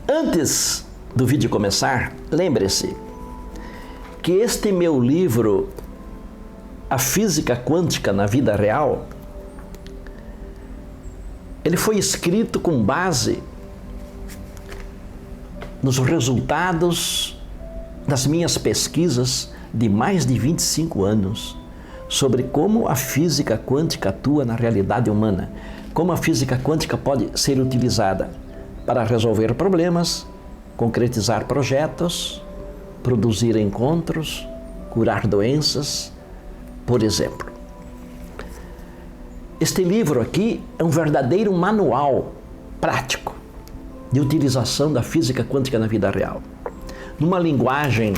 Antes do vídeo começar, lembre-se que este meu livro, A Física Quântica na Vida Real, ele foi escrito com base nos resultados das minhas pesquisas de mais de 25 anos sobre como a física quântica atua na realidade humana, como a física quântica pode ser utilizada para resolver problemas, concretizar projetos, produzir encontros, curar doenças, por exemplo. Este livro aqui é um verdadeiro manual prático de utilização da física quântica na vida real, numa linguagem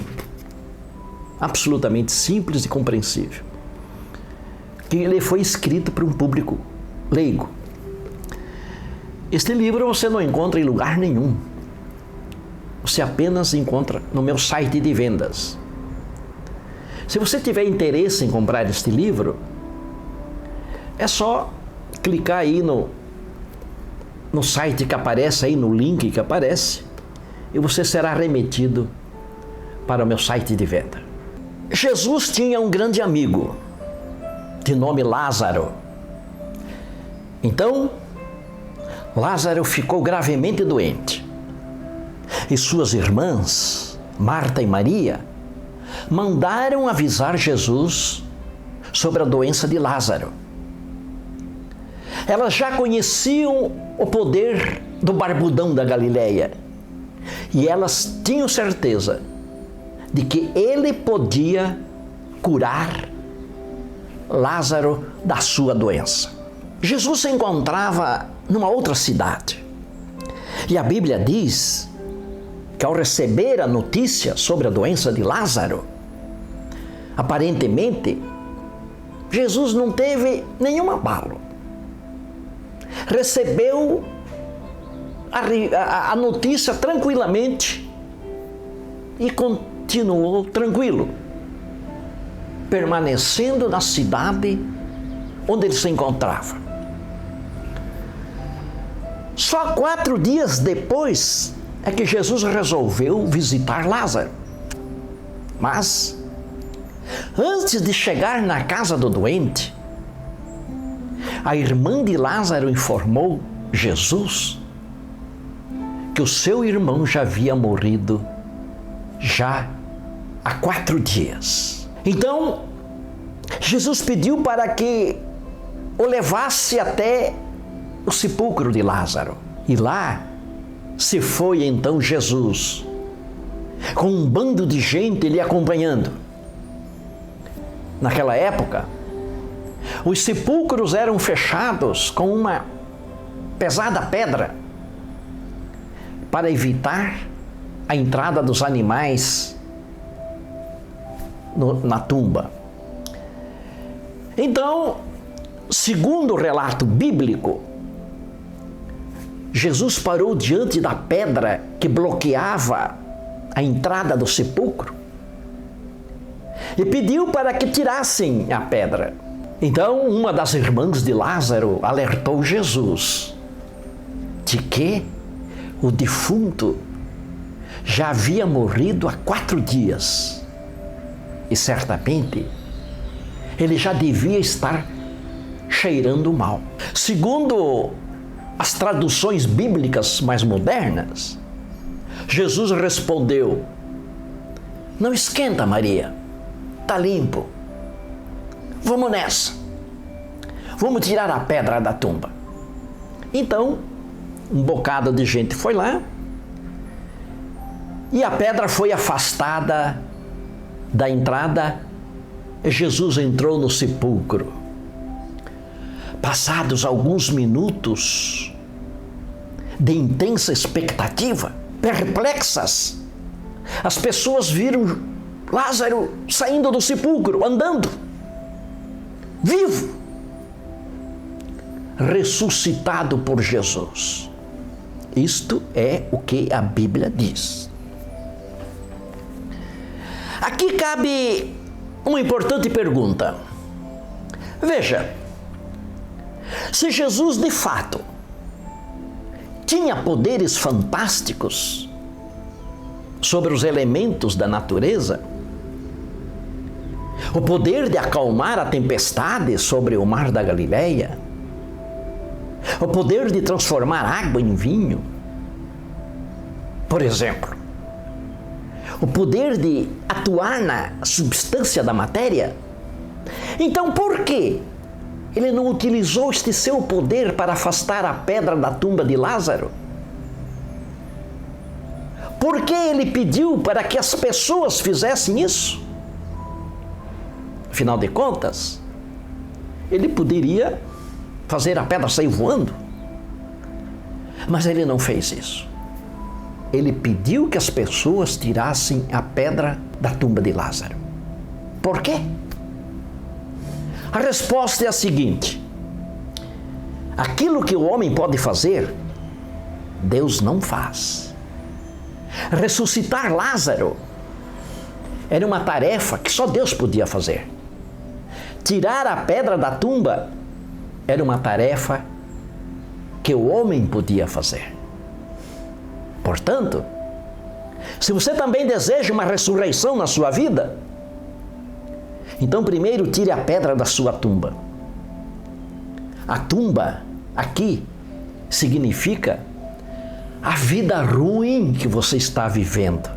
absolutamente simples e compreensível, que ele foi escrito para um público leigo. Este livro você não encontra em lugar nenhum. Você apenas encontra no meu site de vendas. Se você tiver interesse em comprar este livro, é só clicar aí no site que aparece aí, no link que aparece, e você será remetido para o meu site de venda. Jesus tinha um grande amigo, de nome Lázaro. Então, Lázaro ficou gravemente doente. E suas irmãs, Marta e Maria, mandaram avisar Jesus sobre a doença de Lázaro. Elas já conheciam o poder do barbudão da Galileia e elas tinham certeza de que ele podia curar Lázaro da sua doença. Jesus se encontrava numa outra cidade e a Bíblia diz que ao receber a notícia sobre a doença de Lázaro, aparentemente, Jesus não teve nenhum abalo. Recebeu a notícia tranquilamente e continuou tranquilo, permanecendo na cidade onde ele se encontrava. Só 4 dias depois é que Jesus resolveu visitar Lázaro. Mas, antes de chegar na casa do doente, a irmã de Lázaro informou Jesus que o seu irmão já havia morrido já há 4 dias. Então, Jesus pediu para que o levasse até o sepulcro de Lázaro. E lá se foi então Jesus, com um bando de gente lhe acompanhando. Naquela época, os sepulcros eram fechados com uma pesada pedra para evitar a entrada dos animais na tumba. Então, segundo o relato bíblico, Jesus parou diante da pedra que bloqueava a entrada do sepulcro e pediu para que tirassem a pedra. Então, uma das irmãs de Lázaro alertou Jesus de que o defunto já havia morrido há 4 dias e certamente ele já devia estar cheirando mal. Segundo as traduções bíblicas mais modernas, Jesus respondeu: não esquenta, Maria, está limpo. Vamos nessa. Vamos tirar a pedra da tumba. Então, um bocado de gente foi lá e a pedra foi afastada da entrada e Jesus entrou no sepulcro. Passados alguns minutos de intensa expectativa, perplexas, as pessoas viram Lázaro saindo do sepulcro, andando, vivo, ressuscitado por Jesus. Isto é o que a Bíblia diz. Aqui cabe uma importante pergunta. Veja, se Jesus de fato tinha poderes fantásticos sobre os elementos da natureza, o poder de acalmar a tempestade sobre o mar da Galileia, o poder de transformar água em vinho, por exemplo, o poder de atuar na substância da matéria. Então, por que ele não utilizou este seu poder para afastar a pedra da tumba de Lázaro? Por que ele pediu para que as pessoas fizessem isso? Afinal de contas, ele poderia fazer a pedra sair voando. Mas ele não fez isso. Ele pediu que as pessoas tirassem a pedra da tumba de Lázaro. Por quê? A resposta é a seguinte: aquilo que o homem pode fazer, Deus não faz. Ressuscitar Lázaro era uma tarefa que só Deus podia fazer. Tirar a pedra da tumba era uma tarefa que o homem podia fazer. Portanto, se você também deseja uma ressurreição na sua vida, então primeiro tire a pedra da sua tumba. A tumba aqui significa a vida ruim que você está vivendo.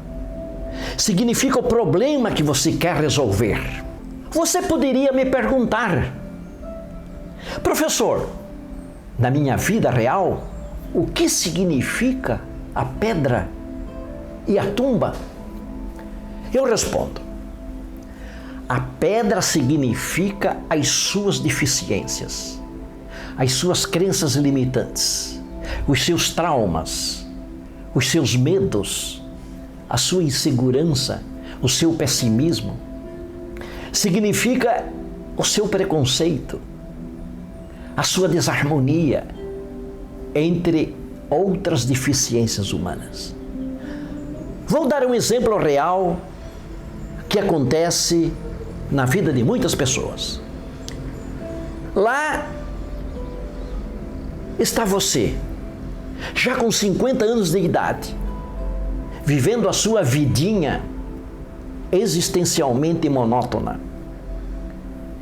Significa o problema que você quer resolver. Você poderia me perguntar: professor, na minha vida real, o que significa a pedra e a tumba? Eu respondo: a pedra significa as suas deficiências, as suas crenças limitantes, os seus traumas, os seus medos, a sua insegurança, o seu pessimismo. Significa o seu preconceito, a sua desarmonia, entre outras deficiências humanas. Vou dar um exemplo real que acontece na vida de muitas pessoas. Lá está você, já com 50 anos de idade, vivendo a sua vidinha existencialmente monótona,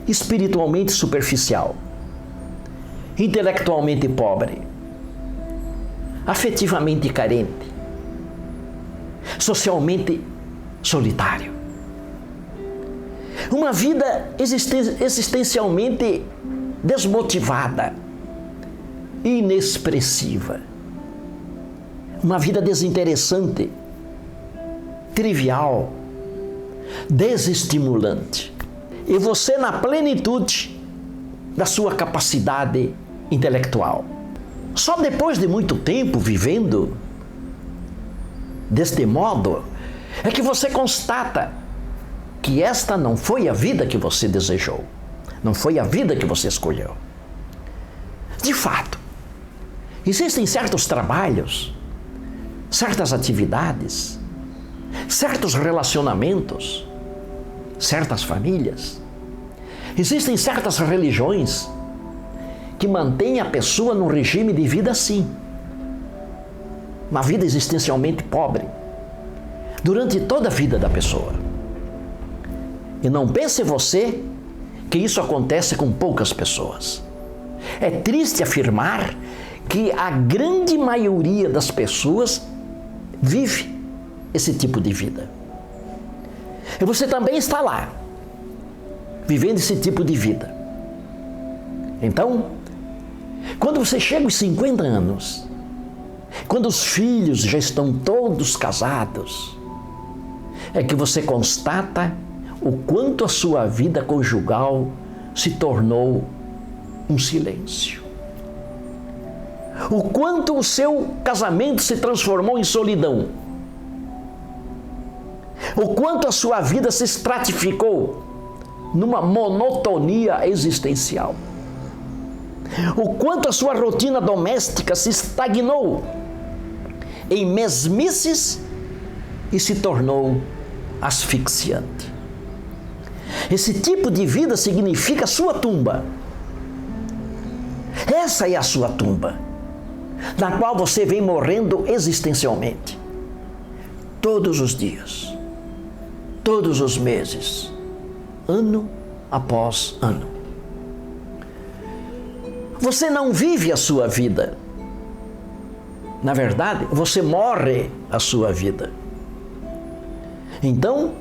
espiritualmente superficial, intelectualmente pobre, afetivamente carente, socialmente solitário. Uma vida existencialmente desmotivada, inexpressiva. Uma vida desinteressante, trivial, desestimulante. E você na plenitude da sua capacidade intelectual. Só depois de muito tempo vivendo deste modo é que você constata que esta não foi a vida que você desejou, não foi a vida que você escolheu. De fato, existem certos trabalhos, certas atividades, certos relacionamentos, certas famílias, existem certas religiões que mantêm a pessoa num regime de vida assim, uma vida existencialmente pobre, durante toda a vida da pessoa. E não pense você que isso acontece com poucas pessoas. É triste afirmar que a grande maioria das pessoas vive esse tipo de vida. E você também está lá, vivendo esse tipo de vida. Então, quando você chega aos 50 anos, quando os filhos já estão todos casados, é que você constata o quanto a sua vida conjugal se tornou um silêncio. O quanto o seu casamento se transformou em solidão. O quanto a sua vida se estratificou numa monotonia existencial. O quanto a sua rotina doméstica se estagnou em mesmices e se tornou asfixiante. Esse tipo de vida significa a sua tumba. Essa é a sua tumba. na qual você vem morrendo existencialmente. Todos os dias, todos os meses, ano após ano. Você não vive a sua vida. Na verdade, você morre a sua vida. Então,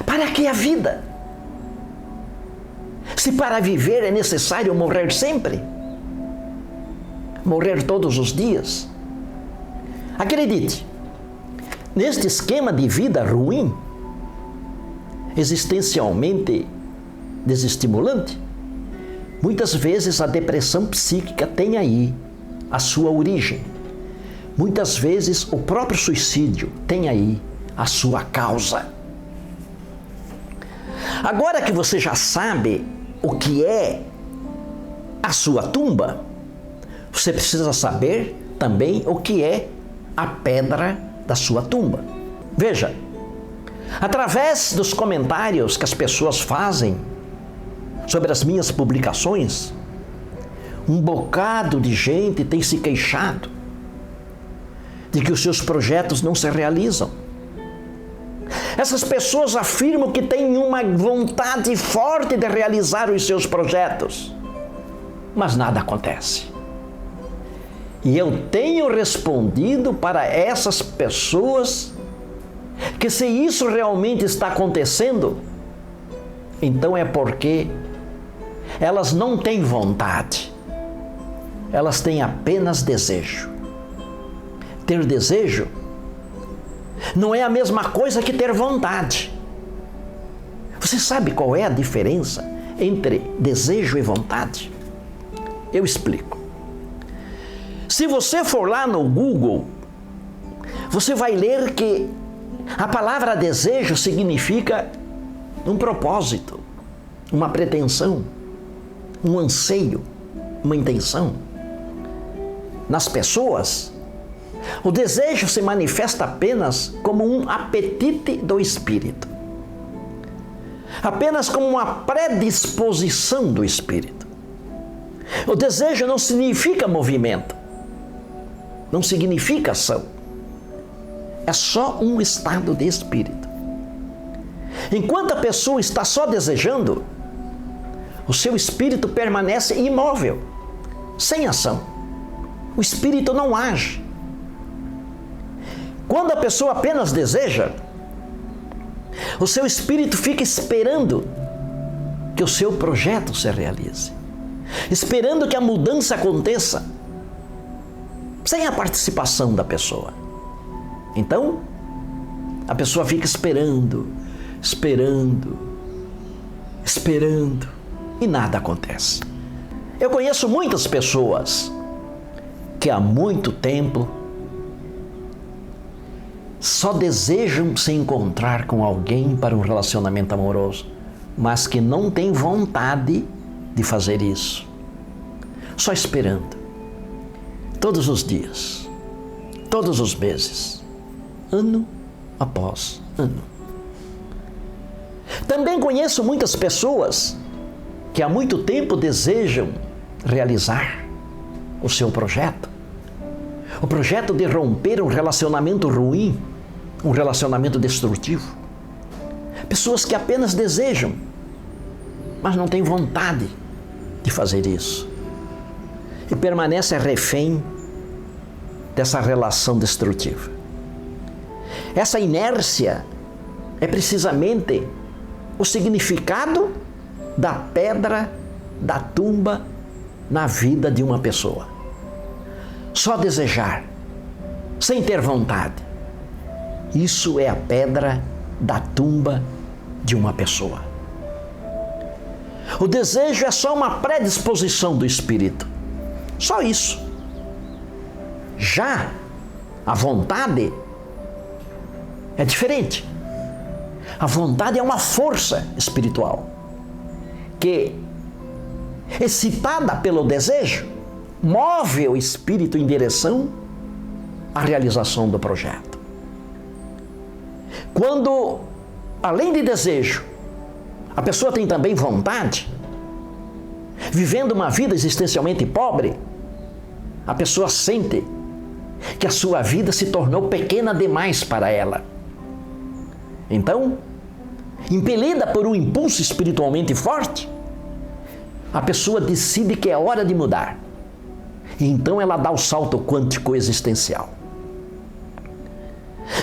para que a vida? Se para viver é necessário morrer sempre, morrer todos os dias. Acredite, neste esquema de vida ruim, existencialmente desestimulante, muitas vezes a depressão psíquica tem aí a sua origem. Muitas vezes o próprio suicídio tem aí a sua causa. Agora que você já sabe o que é a sua tumba, você precisa saber também o que é a pedra da sua tumba. Veja, através dos comentários que as pessoas fazem sobre as minhas publicações, um bocado de gente tem se queixado de que os seus projetos não se realizam. Essas pessoas afirmam que têm uma vontade forte de realizar os seus projetos, mas nada acontece. E eu tenho respondido para essas pessoas que se isso realmente está acontecendo, então é porque elas não têm vontade, elas têm apenas desejo. Ter desejo não é a mesma coisa que ter vontade. Você sabe qual é a diferença entre desejo e vontade? Eu explico. Se você for lá no Google, você vai ler que a palavra desejo significa um propósito, uma pretensão, um anseio, uma intenção. Nas pessoas, o desejo se manifesta apenas como um apetite do espírito, apenas como uma predisposição do espírito. O desejo não significa movimento, não significa ação, é só um estado de espírito. Enquanto a pessoa está só desejando, o seu espírito permanece imóvel, sem ação. O espírito não age. Quando a pessoa apenas deseja, o seu espírito fica esperando que o seu projeto se realize, esperando que a mudança aconteça, sem a participação da pessoa. Então, a pessoa fica esperando, e nada acontece. Eu conheço muitas pessoas que há muito tempo só desejam se encontrar com alguém para um relacionamento amoroso, mas que não têm vontade de fazer isso. Só esperando. Todos os dias, todos os meses, ano após ano. Também conheço muitas pessoas que há muito tempo desejam realizar o seu projeto. O projeto de romper um relacionamento ruim, um relacionamento destrutivo. Pessoas que apenas desejam, mas não têm vontade de fazer isso. E permanecem refém dessa relação destrutiva. Essa inércia é precisamente o significado da pedra da tumba na vida de uma pessoa. Só desejar, sem ter vontade. Isso é a pedra da tumba de uma pessoa. O desejo é só uma predisposição do espírito. Só isso. Já a vontade é diferente. A vontade é uma força espiritual que, excitada pelo desejo, move o espírito em direção à realização do projeto. Quando, além de desejo, a pessoa tem também vontade, vivendo uma vida existencialmente pobre, a pessoa sente que a sua vida se tornou pequena demais para ela. Então, impelida por um impulso espiritualmente forte, a pessoa decide que é hora de mudar. E então ela dá o salto quântico existencial.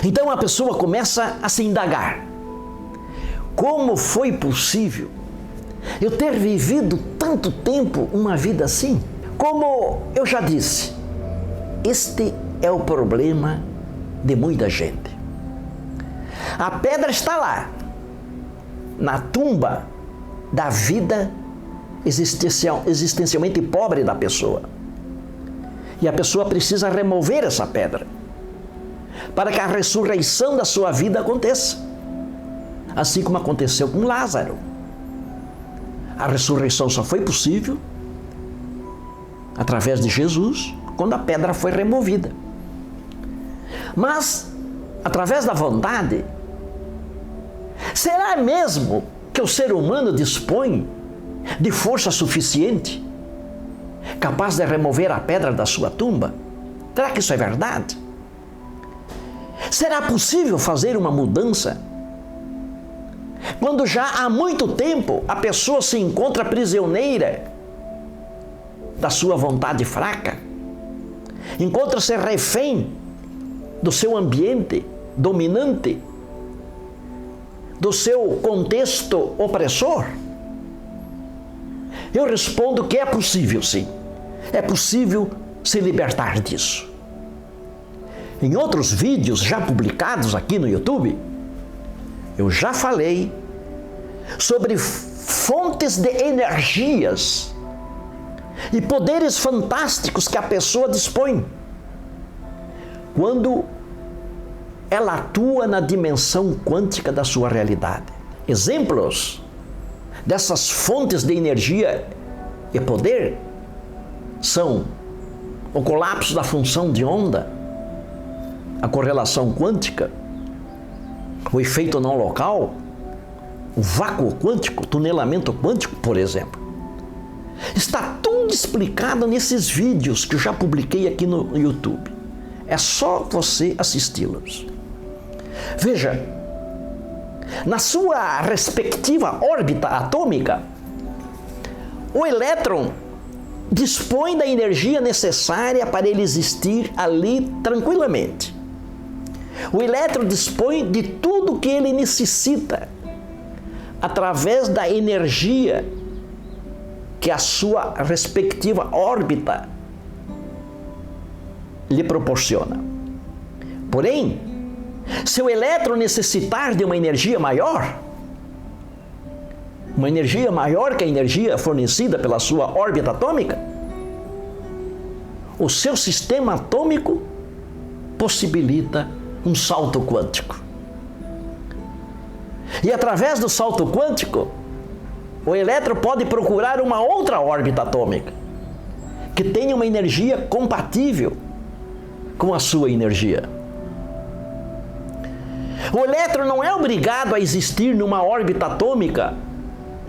Então a pessoa começa a se indagar. Como foi possível eu ter vivido tanto tempo uma vida assim? Como eu já disse, este é o problema de muita gente. A pedra está lá, na tumba da vida existencialmente pobre da pessoa. E a pessoa precisa remover essa pedra para que a ressurreição da sua vida aconteça. Assim como aconteceu com Lázaro. A ressurreição só foi possível através de Jesus, quando a pedra foi removida. Mas, através da vontade, será mesmo que o ser humano dispõe de força suficiente, capaz de remover a pedra da sua tumba? Será que isso é verdade? Será possível fazer uma mudança quando já há muito tempo a pessoa se encontra prisioneira da sua vontade fraca? Encontra-se refém do seu ambiente dominante, do seu contexto opressor? Eu respondo que é possível, sim. É possível se libertar disso. Em outros vídeos já publicados aqui no YouTube, eu já falei sobre fontes de energias e poderes fantásticos que a pessoa dispõe quando ela atua na dimensão quântica da sua realidade. Exemplos dessas fontes de energia e poder são o colapso da função de onda, a correlação quântica, o efeito não local, o vácuo quântico, o tunelamento quântico, por exemplo. Está tudo explicado nesses vídeos que eu já publiquei aqui no YouTube. É só você assisti-los. Veja, na sua respectiva órbita atômica, o elétron dispõe da energia necessária para ele existir ali tranquilamente. O elétron dispõe de tudo o que ele necessita através da energia que a sua respectiva órbita lhe proporciona. Porém, se o elétron necessitar de uma energia maior que a energia fornecida pela sua órbita atômica, o seu sistema atômico possibilita um salto quântico. E através do salto quântico, o elétron pode procurar uma outra órbita atômica que tenha uma energia compatível com a sua energia. O elétron não é obrigado a existir numa órbita atômica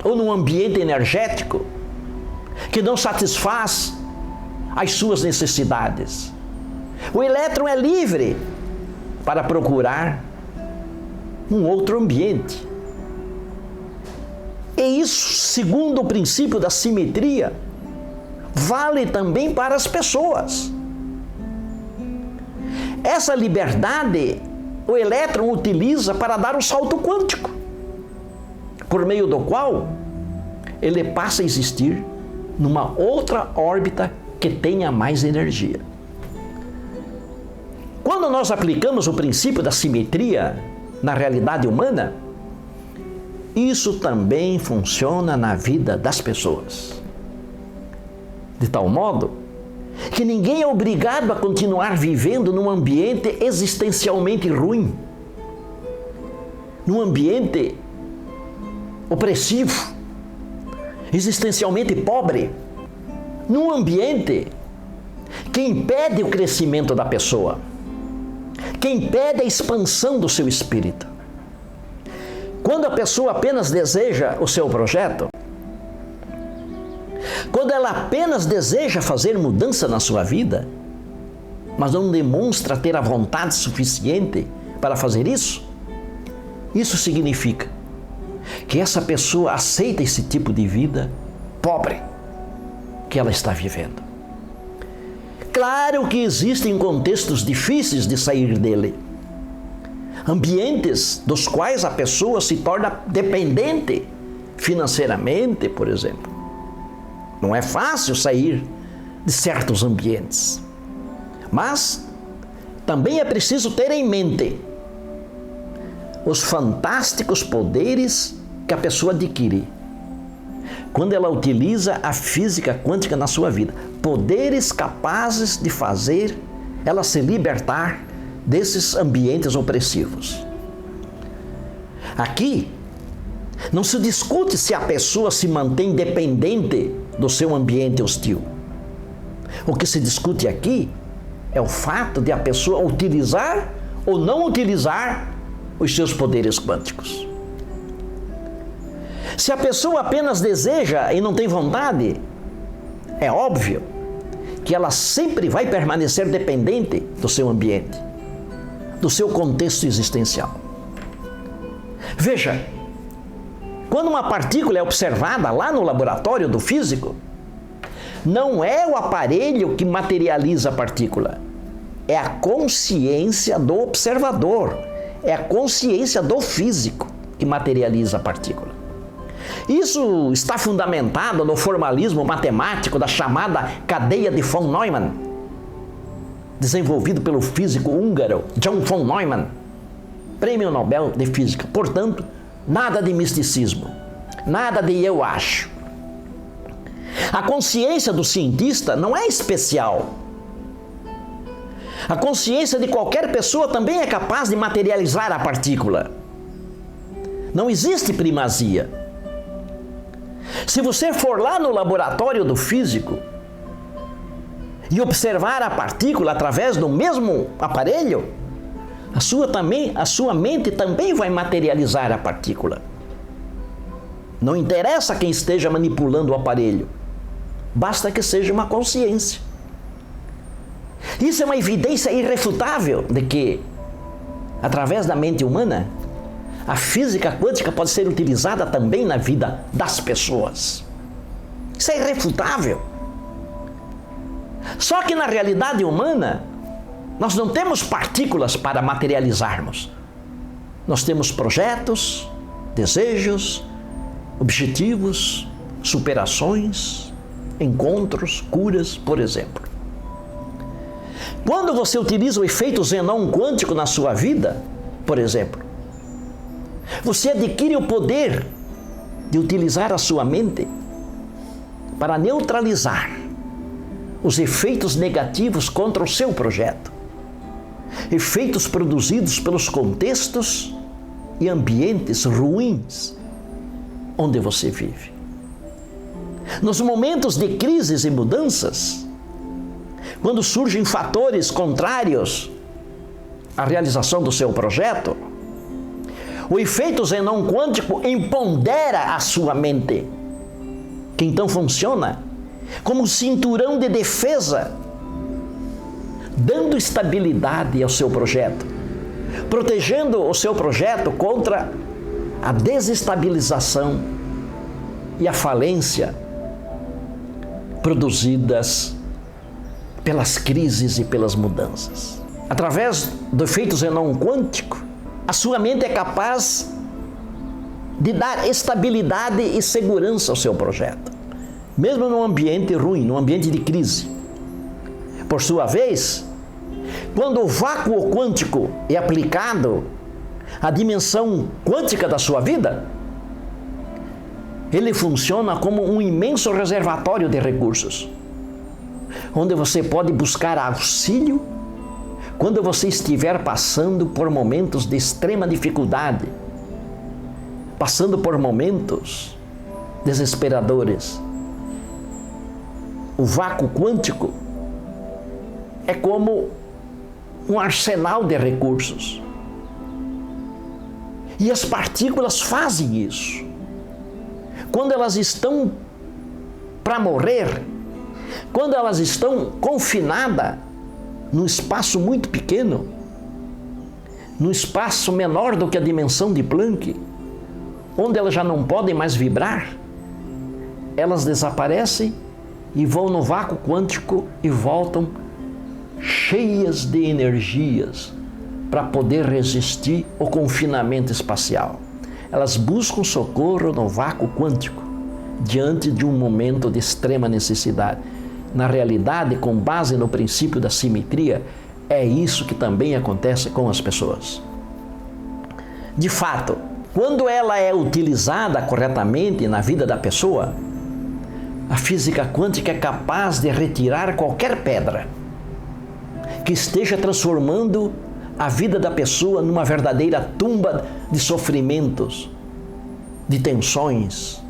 ou num ambiente energético que não satisfaz as suas necessidades. O elétron é livre para procurar um outro ambiente. E isso, segundo o princípio da simetria, vale também para as pessoas. Essa liberdade o elétron utiliza para dar um salto quântico, por meio do qual ele passa a existir numa outra órbita que tenha mais energia. Quando nós aplicamos o princípio da simetria na realidade humana, isso também funciona na vida das pessoas. De tal modo que ninguém é obrigado a continuar vivendo num ambiente existencialmente ruim, num ambiente opressivo, existencialmente pobre, num ambiente que impede o crescimento da pessoa, que impede a expansão do seu espírito. Quando a pessoa apenas deseja o seu projeto, quando ela apenas deseja fazer mudança na sua vida, mas não demonstra ter a vontade suficiente para fazer isso, isso significa que essa pessoa aceita esse tipo de vida pobre que ela está vivendo. Claro que existem contextos difíceis de sair dele, ambientes dos quais a pessoa se torna dependente financeiramente, por exemplo. Não é fácil sair de certos ambientes, mas também é preciso ter em mente os fantásticos poderes que a pessoa adquire quando ela utiliza a física quântica na sua vida. Poderes capazes de fazer ela se libertar desses ambientes opressivos. Aqui, não se discute se a pessoa se mantém dependente do seu ambiente hostil. O que se discute aqui é o fato de a pessoa utilizar ou não utilizar os seus poderes quânticos. Se a pessoa apenas deseja e não tem vontade, é óbvio que ela sempre vai permanecer dependente do seu ambiente, do seu contexto existencial. Veja, quando uma partícula é observada lá no laboratório do físico, não é o aparelho que materializa a partícula, é a consciência do observador, é a consciência do físico que materializa a partícula. Isso está fundamentado no formalismo matemático da chamada cadeia de von Neumann, desenvolvido pelo físico húngaro John von Neumann, Prêmio Nobel de Física. Portanto, nada de misticismo, nada de eu acho. A consciência do cientista não é especial. A consciência de qualquer pessoa também é capaz de materializar a partícula. Não existe primazia. Se você for lá no laboratório do físico e observar a partícula através do mesmo aparelho, a sua mente também vai materializar a partícula. Não interessa quem esteja manipulando o aparelho, basta que seja uma consciência. Isso é uma evidência irrefutável de que, através da mente humana, a física quântica pode ser utilizada também na vida das pessoas. Isso é irrefutável. Só que na realidade humana, nós não temos partículas para materializarmos. Nós temos projetos, desejos, objetivos, superações, encontros, curas, por exemplo. Quando você utiliza o efeito Zenon quântico na sua vida, por exemplo, você adquire o poder de utilizar a sua mente para neutralizar os efeitos negativos contra o seu projeto. Efeitos produzidos pelos contextos e ambientes ruins onde você vive. Nos momentos de crises e mudanças, quando surgem fatores contrários à realização do seu projeto, o efeito Zenon quântico empodera a sua mente, que então funciona como um cinturão de defesa, dando estabilidade ao seu projeto, protegendo o seu projeto contra a desestabilização e a falência produzidas pelas crises e pelas mudanças. Através do efeito Zenon quântico, a sua mente é capaz de dar estabilidade e segurança ao seu projeto, mesmo num ambiente ruim, num ambiente de crise. Por sua vez, quando o vácuo quântico é aplicado à dimensão quântica da sua vida, ele funciona como um imenso reservatório de recursos, onde você pode buscar auxílio quando você estiver passando por momentos de extrema dificuldade, passando por momentos desesperadores. O vácuo quântico é como um arsenal de recursos. E as partículas fazem isso. Quando elas estão para morrer, quando elas estão confinadas num espaço muito pequeno, num espaço menor do que a dimensão de Planck, onde elas já não podem mais vibrar, elas desaparecem e vão no vácuo quântico e voltam cheias de energias para poder resistir ao confinamento espacial. Elas buscam socorro no vácuo quântico diante de um momento de extrema necessidade. Na realidade, com base no princípio da simetria, é isso que também acontece com as pessoas. De fato, quando ela é utilizada corretamente na vida da pessoa, a física quântica é capaz de retirar qualquer pedra que esteja transformando a vida da pessoa numa verdadeira tumba de sofrimentos, de tensões,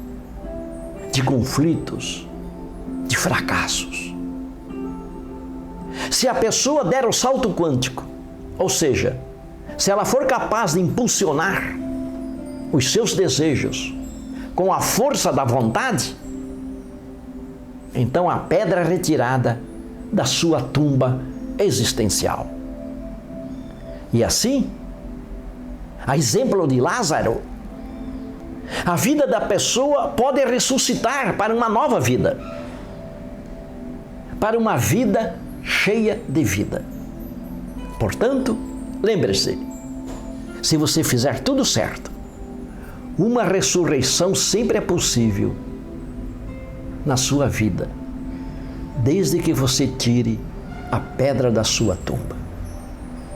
de conflitos, de fracassos. Se a pessoa der o salto quântico, ou seja, se ela for capaz de impulsionar os seus desejos com a força da vontade, então a pedra é retirada da sua tumba existencial. E assim, a exemplo de Lázaro, a vida da pessoa pode ressuscitar para uma nova vida, para uma vida cheia de vida. Portanto, lembre-se, se você fizer tudo certo, uma ressurreição sempre é possível na sua vida, desde que você tire a pedra da sua tumba.